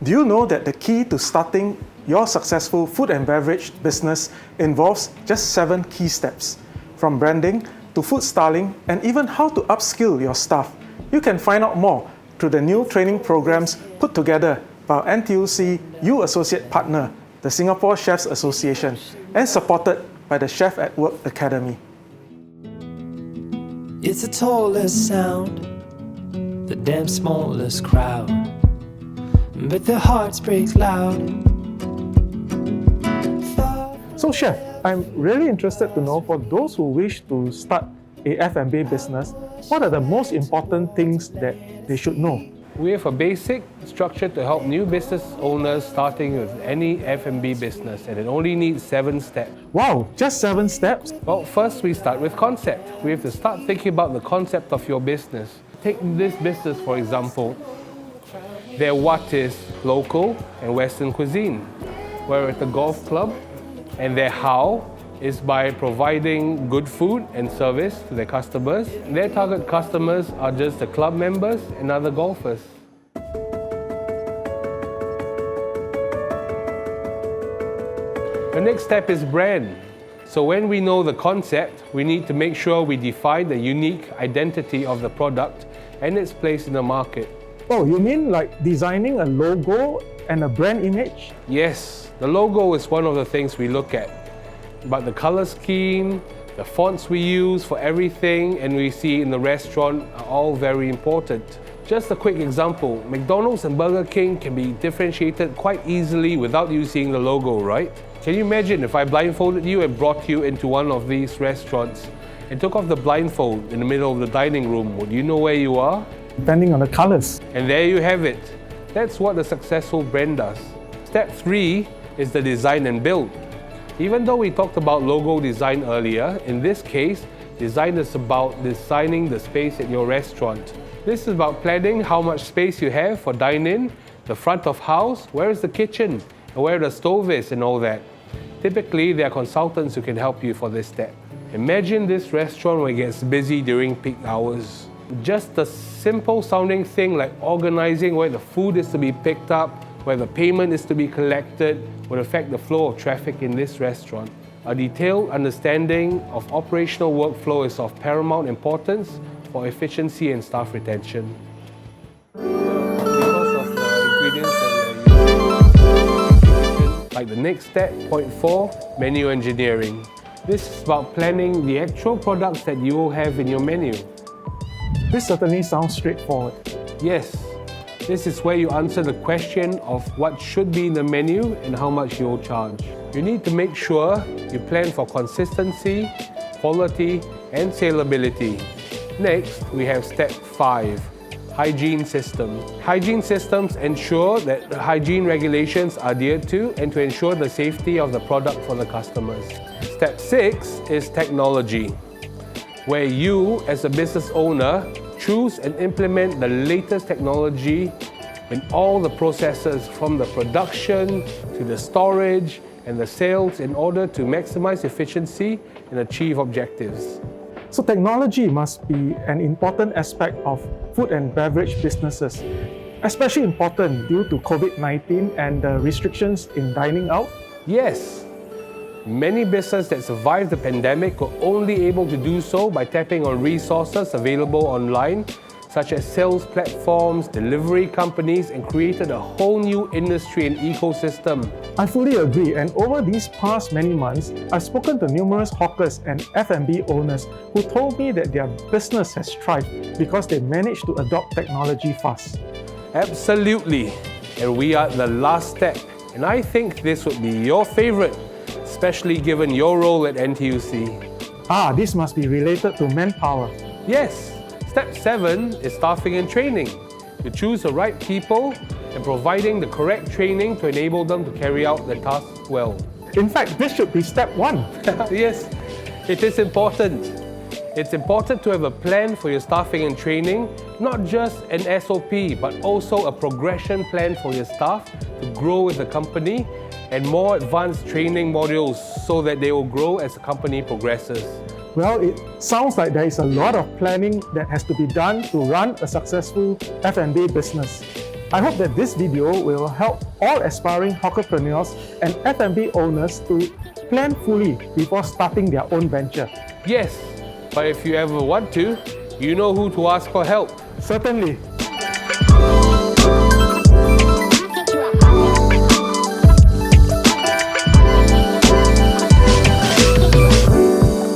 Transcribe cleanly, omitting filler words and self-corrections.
Do you know that the key to starting your successful food and beverage business involves just 7 key steps? From branding to food styling and even how to upskill your staff. You can find out more through the new training programs put together by our NTUC U Associate partner, the Singapore Chefs Association, and supported by the Chef at Work Academy. It's the tallest sound, the damn smallest crowd, but their hearts break loud. So Chef, I'm really interested to know, for those who wish to start a F&B business, what are the most important things that they should know? We have a basic structure to help new business owners starting with any F&B business, and it only needs 7 steps. Wow, just 7 steps? Well, first we start with concept. We have to start thinking about the concept of your business. Take this business, for example. Their what is local and Western cuisine. We're at the golf club, and their how is by providing good food and service to their customers. Their target customers are just the club members and other golfers. The next step is brand. So when we know the concept, we need to make sure we define the unique identity of the product and its place in the market. Oh, you mean like designing a logo and a brand image? Yes, the logo is one of the things we look at. But the color scheme, the fonts we use for everything and we see in the restaurant are all very important. Just a quick example, McDonald's and Burger King can be differentiated quite easily without you seeing the logo, right? Can you imagine if I blindfolded you and brought you into one of these restaurants and took off the blindfold in the middle of the dining room? Would you know where you are? Depending on the colors. And there you have it. That's what a successful brand does. Step 3 is the design and build. Even though we talked about logo design earlier, in this case, design is about designing the space at your restaurant. This is about planning how much space you have for dine-in, the front of house, where is the kitchen, and where the stove is and all that. Typically, there are consultants who can help you for this step. Imagine this restaurant where it gets busy during peak hours. Just a simple sounding thing like organizing where the food is to be picked up, where the payment is to be collected, would affect the flow of traffic in this restaurant. A detailed understanding of operational workflow is of paramount importance for efficiency and staff retention. Because of the ingredients that we are using, like the next step, point 4, menu engineering. This is about planning the actual products that you will have in your menu. This certainly sounds straightforward. Yes. This is where you answer the question of what should be in the menu and how much you'll charge. You need to make sure you plan for consistency, quality, and salability. Next, we have step 5, hygiene system. Hygiene systems ensure that the hygiene regulations are adhered to and to ensure the safety of the product for the customers. Step 6 is technology, where you, as a business owner, choose and implement the latest technology in all the processes from the production to the storage and the sales in order to maximize efficiency and achieve objectives. So technology must be an important aspect of food and beverage businesses, especially important due to COVID-19 and the restrictions in dining out. Yes. Many businesses that survived the pandemic were only able to do so by tapping on resources available online, such as sales platforms, delivery companies, and created a whole new industry and ecosystem. I fully agree, and over these past many months, I've spoken to numerous hawkers and F&B owners who told me that their business has thrived because they managed to adopt technology fast. Absolutely, and we are at the last step, and I think this would be your favorite, especially given your role at NTUC. This must be related to manpower. Yes. Step 7 is staffing and training. You choose the right people and providing the correct training to enable them to carry out the tasks well. In fact, this should be step 1. Yes, it is important. It's important to have a plan for your staffing and training, not just an SOP, but also a progression plan for your staff to grow with the company and more advanced training modules so that they will grow as the company progresses. Well, it sounds like there is a lot of planning that has to be done to run a successful F&B business. I hope that this video will help all aspiring entrepreneurs and F&B owners to plan fully before starting their own venture. Yes, but if you ever want to, you know who to ask for help. Certainly.